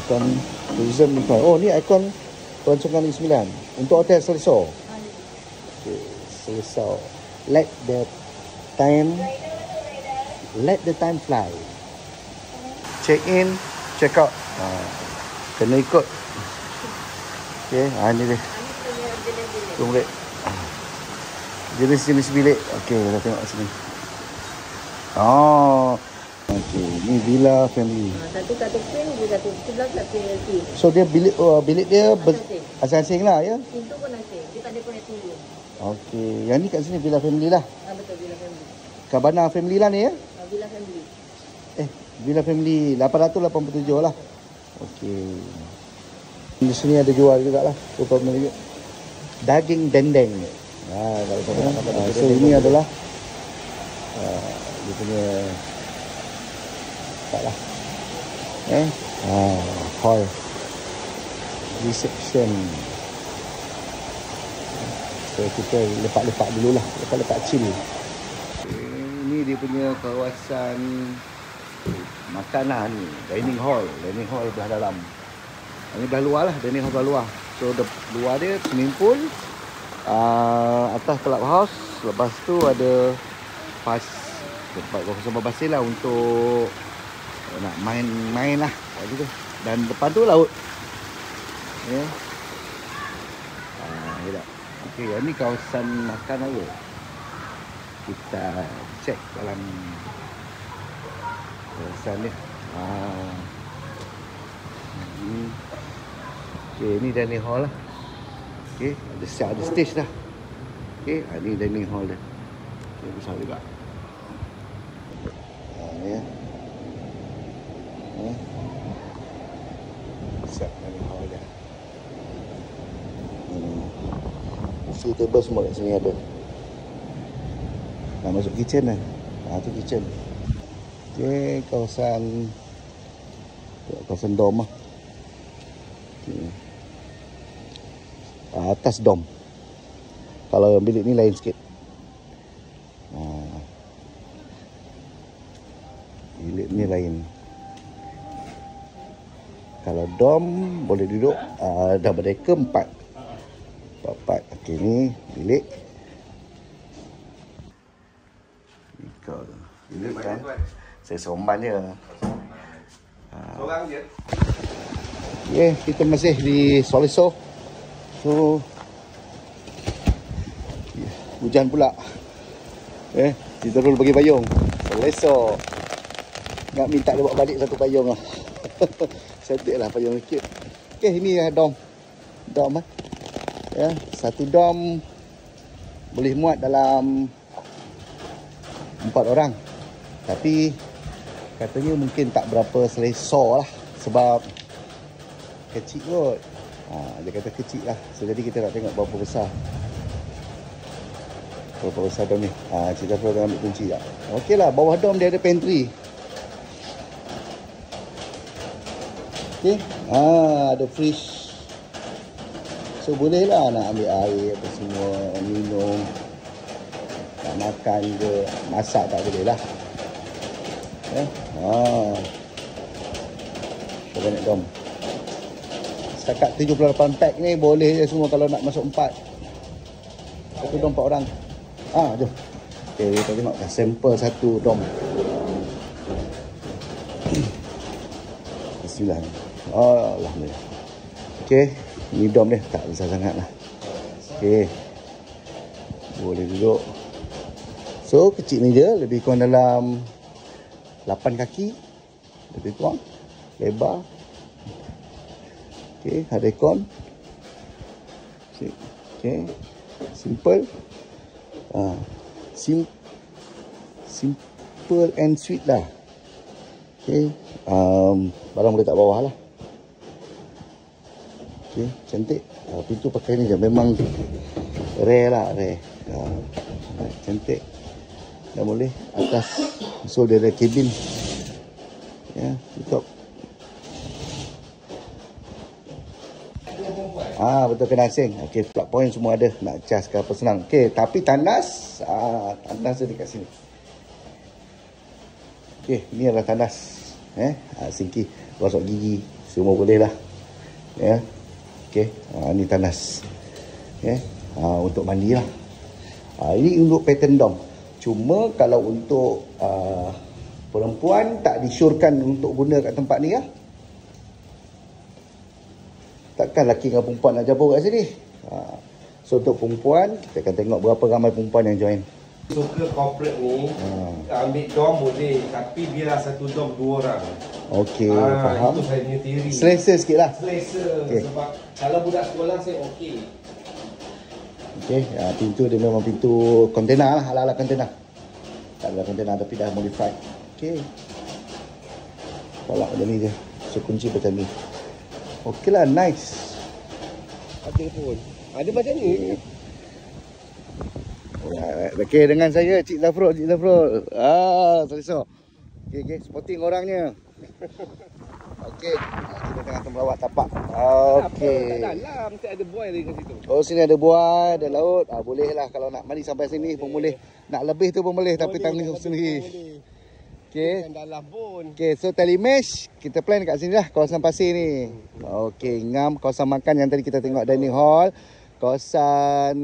aircon Prism ni. Oh, ni aircon perancangan Negeri Sembilan untuk hotel Selesor. Okay, Selesor. Let the time fly. Check in, check out. Kena ikut. Okay, ni dia. Tunggu dek. Jenis-jenis bilik. Okay, kita tengok sini. Oh, okay, ni villa family. Satu twin, satu sebelah satu LT. So dia bilik dia asing-asing lah ya. Pintu pun asing. Dia tak ada connecting room. Okay, yang ni kat sini villa family lah. Betul, villa family. Kabana family lah ni ya. Villa family. Villa family 887 lah. Okay. Di sini ada jual jugalah. RM20. Daging dendeng. So ini adalah dia punya taklah. Hall. Reception. So kita lepak-lepak dululah. Lepak-lepak chill. Ini dia punya kawasan makan lah ni. Dining hall belah dalam. Ini belah luar lah. Dining hall belah luar. So luar dia swimming pool. Atas clubhouse. Lepas tu ada tempat kosong berbasih lah untuk nak main lah gitu. Dan depan tu laut. Okey, ini kawasan makan apa? Kita cek dalam kawasan ni. Okey, ni dining hall lah. Okey, ada stage dah. Okey, ni dining hall dia. Okey, besar juga. Ya. Besar dining hall dia. Table semua kat sini ada. Nak masuk kitchen lah. Tu kitchen. Okay, kawasan dom lah. Okay. Atas dom. Kalau bilik ni lain sikit. Bilik ni lain. Kalau dom boleh duduk dah berdeka 4. Okey, ni bilik. Bilik kan. Saya somban je. Seorang je. Okay, kita masih di Selesor. So hujan pula. Kita dulu bagi payung. Selesor. Nak minta dia bawa balik satu payung lah. Cantik lah payung sikit. Okay, ini dom. Dom lah. Ya, satu dom boleh muat dalam 4 orang. Tapi katanya mungkin tak berapa selesor lah. Sebab kecil kot. Dia kata kecil lah. So jadi kita nak tengok berapa besar. Berapa besar dom ni. Cik Zafrul ambil kunci tak. Okey lah, bawah dom dia ada pantry. Okey. Ada fridge. So boleh lah nak ambil air apa semua, minum, nak makan ke, masak tak boleh lah. Banyak dom. Setakat 78 pack ni boleh je semua kalau nak masuk 4. Satu dom 4 orang. Jom. Okay, kita tengok sampel satu dom. Bismillah. Alhamdulillah. Okay. Ni dom dia tak besar sangat lah. Okay. Boleh duduk. So kecil ni je. Lebih kurang dalam 8 kaki. Lebih kurang. Lebar. Okay. Ada aircon. Okay. Simple. Simple and sweet lah. Okay. Barang boleh tak bawah lah. Okay, cantik. Pintu pakai ni je. Memang rare lah, rare. Cantik. Dah boleh. Atas. So dia ada kabin. Ya, tutup. Betul kena asing. Okay, plug point semua ada. Nak cas ke apa senang. Okay, tapi tandas. Tandas dia dekat sini. Okay, ni adalah tandas. Sinki. Gosok gigi. semua boleh lah. Ya. Okey, ni tanas. Ya. Untuk mandi lah. Ini untuk pattern dom. Cuma kalau untuk perempuan tak disyorkan untuk guna kat tempat ni lah. Takkan lelaki dengan perempuan nak jabur kat sini. So untuk perempuan, kita akan tengok berapa ramai perempuan yang join. Suka corporate ni, ambil dom boleh, tapi biar satu dom 2 orang. Okey, faham. Itu saya punya teori. Selesa sikit lah. Selesa. Okay. Sebab kalau budak sekolah saya okey. Okey, pintu dia memang pintu kontena lah, ala-ala kontena. Tak ada kontena tapi dah modified. Okey. Tolak macam ni je. So kunci macam ni. Okey lah, nice. Ada pun. Ada macam ni. Okey, dengan saya Cik Zafrul. Selesa. Okey, sporting orangnya. Okey, kita tengah melawat tapak. Okey. Tak dalam, mesti ada buai lagi kat situ. Oh, sini ada buai, ada laut. Boleh lah kalau nak mandi sampai sini pun boleh. Nak lebih tu pun boleh, tapi tanggung sendiri. Okey. Dalam pun. Okey, so telemesh kita plan kat sini lah, kawasan pasir ni. Okey, ngam kawasan makan yang tadi kita tengok dining hall. Kawasan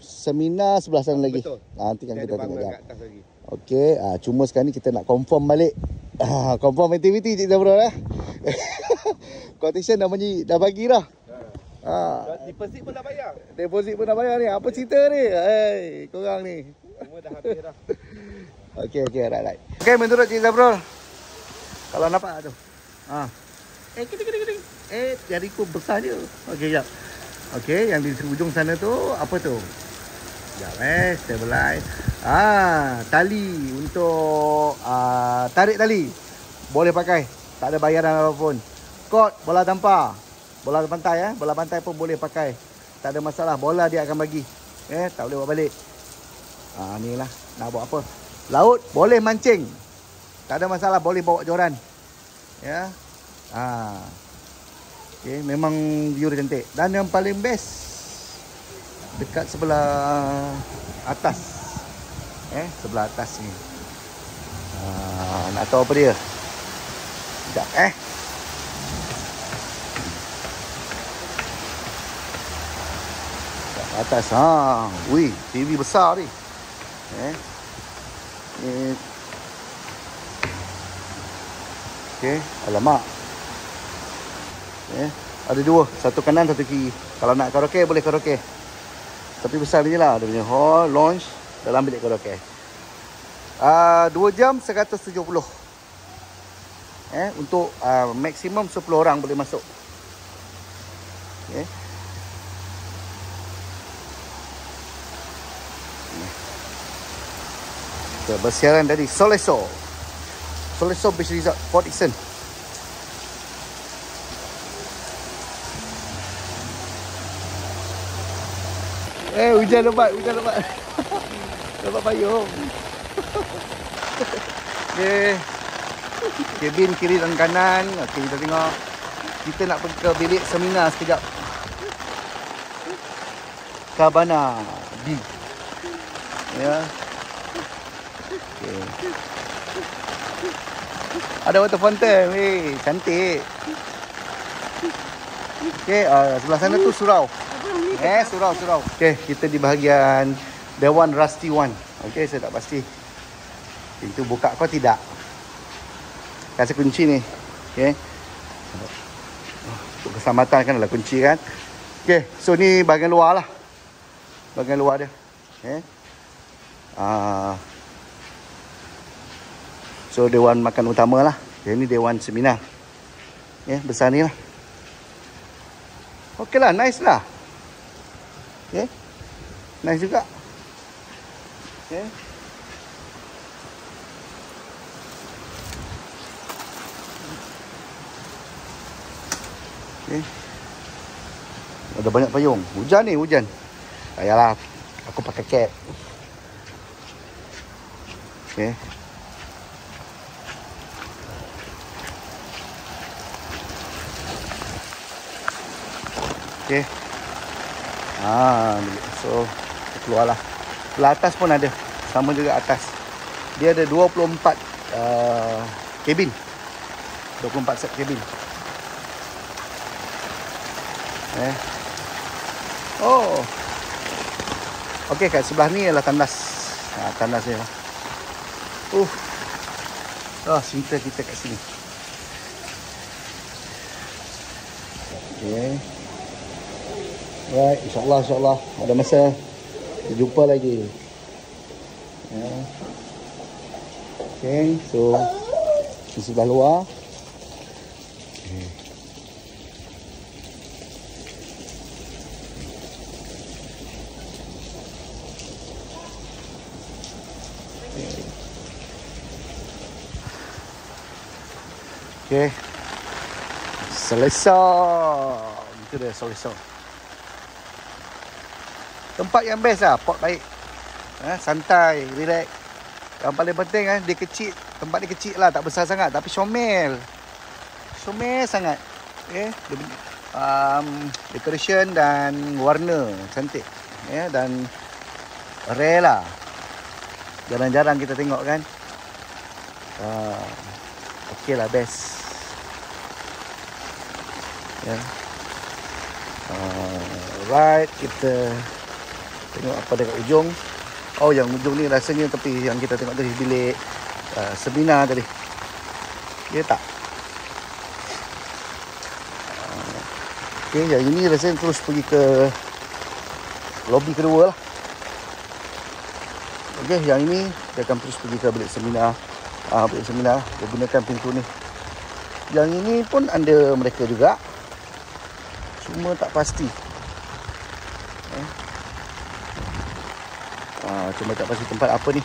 seminar sebelah sana lagi. Betul. Nanti kan kita tengok kat jap. atas lagi. Okey, cuma sekarang ni kita nak confirm balik. Confirm aktiviti Cik Zafrul lah. Quotation dah bagi dah. Deposit pun dah bayar. Deposit pun dah bayar ni. Apa cerita ni? Hei, korang ni. Semua dah habis dah. Okey, right. Okey, menurut Cik Zafrul, kalau nampak tu. Keding. Jariku besar je. Okey, jap. Okey, yang di ujung sana tu apa tu? Jap stabilize. Tali untuk tarik tali. Boleh pakai. Tak ada bayaran apapun. Kod bola tampar. Bola pantai bola pantai pun boleh pakai. Tak ada masalah. Bola dia akan bagi. Tak boleh bawa balik. Ni lah. Nak buat apa? Laut boleh mancing. Tak ada masalah, boleh bawa joran. Ya. Okey, memang view dia cantik. Dan yang paling best dekat sebelah atas. Sebelah atas ni. Nak tahu apa dia? Sekejap atas. Ui, TV besar ni. Okey, alamak. Ada dua, satu kanan, satu kiri. Kalau nak karaoke boleh karaoke. Tapi besar ni lah, dia punya hall, lounge dalam bilik karaoke. 2 jam 170. Untuk maksimum 10 orang boleh masuk. Okey. Bersiaran dari Soleso Beach Resort, Port Dickson. Hujan lebat. Dapat payung. Okey. Kabin kiri dan kanan. Okey, kita tengok. Kita nak pergi ke bilik seminar sekejap. Cabana B. Ya. Okay. Ada water fountain, cantik. Okey, sebelah sana tu surau. Surau. Okey, kita di bahagian Dewan Rusty One. Okey, saya tak pasti pintu buka kau tidak. Kasih kunci ni. Okey. Untuk keselamatan kan adalah kunci kan. Okey, so ni bahagian luar lah. Bahagian luar dia. Okey. So dewan makan utama lah. Ini dewan seminar. Besar ni lah. Okey lah, nice lah. Nice juga. Ada banyak payung. Hujan ni, hujan. Ayalah, aku pakai cap. Okey. Okey. So keluarlah. Belah atas pun ada. Sama juga atas. Dia ada 24 kabin. 24 set kabin. Oh. Okey, kat sebelah ni ialah tandas. Tandas dia. Cinta kita kat sini. Okey. Right, insyaAllah ada masa kita jumpa lagi. Okay, so di sebelah luar. Okay, selesai. Itu dia selesai. Tempat yang best lah, pot baik. Santai, relax. Yang paling penting dia kecil. Tempat dia kecil lah, tak besar sangat. Tapi comel. Comel sangat. Okay. Decoration dan warna cantik. Dan rare lah. Jarang-jarang kita tengok kan. Okay lah, best. Right, kita tengok apa dekat ujung. Yang ujung ni rasanya tepi yang kita tengok tadi, bilik seminar tadi. Ya tak? Okay, yang ini rasanya terus pergi ke lobi kedua lah. Okay, yang ini kita akan terus pergi ke bilik seminar. Bilik seminar, dia gunakan pintu ni. Yang ini pun ada mereka juga. Cuma tak pasti. Cuma tak pasti tempat apa ni.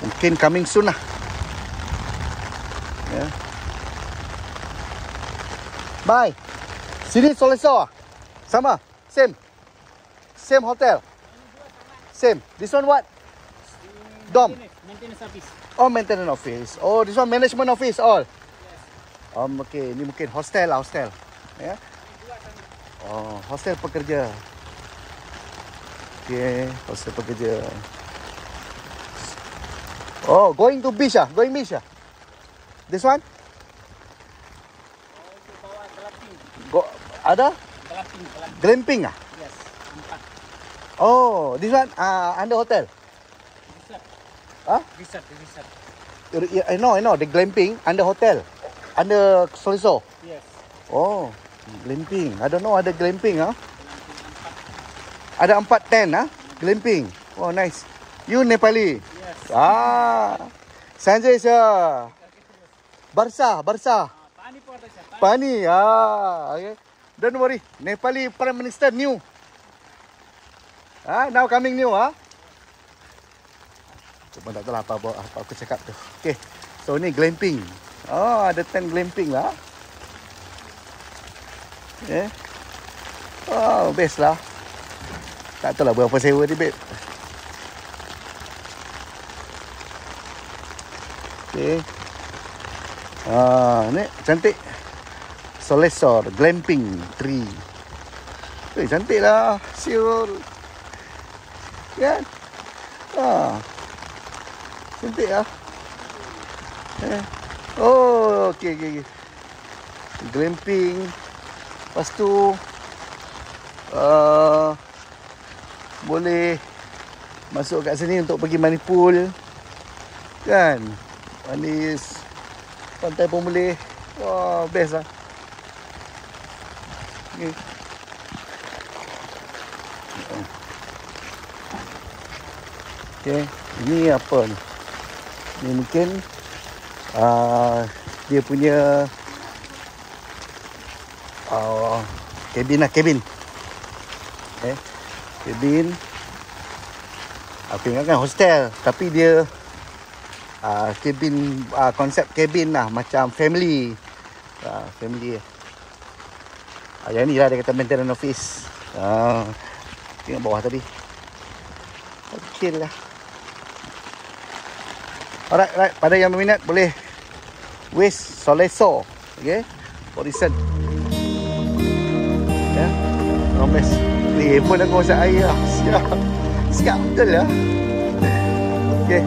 Mungkin coming soon lah. Bye. Sini Soleso. Sama. Same hotel. Same. This one what? Dom. Maintenance office. Maintenance office. This one management office all. Okay, ni mungkin hostel lah, hostel. Hostel pekerja. Okay, hostel pekerja. Going to beach ah? Going beach ah? This one? Ada? Glamping ah? Yes, 4. This one under hotel? Resort. I know, the glamping under hotel. Under Soleso? Yes. Glamping. I don't know ada glamping ah. Ada 4 tent glamping. Nice. You Nepali? Yes. Sanjay sir. Barsa. Pani pun ada sir. Pani. Okay. Don't worry. Nepali Prime Minister new. Now coming new Cuma tak tahu lah apa aku cakap tu. Okay. So ni glamping. Ada tent glamping lah. Best lah. Tak tahu lah berapa sewa ni, babe. Okay. Ni cantik. Solesor glamping tree. Cantik lah. Siul. Kan? Cantik lah. Okay. Glamping. Lepas tu boleh masuk kat sini untuk pergi mani pool. Kan? Manis. Pantai pun boleh. Best lah. Okay. Ini apa ni? Ini mungkin dia punya kabin. Kabin. Aku ingatkan hostel, tapi dia kabin, konsep kabin lah, macam family. Family. Yang ni lah dia kata maintenance office. Tengok bawah tadi. Okey lah. Alright. Pada yang berminat boleh West Soleso. Okay. For reason. Best. Ni pun aku masak air lah. Siap betul lah. Okay.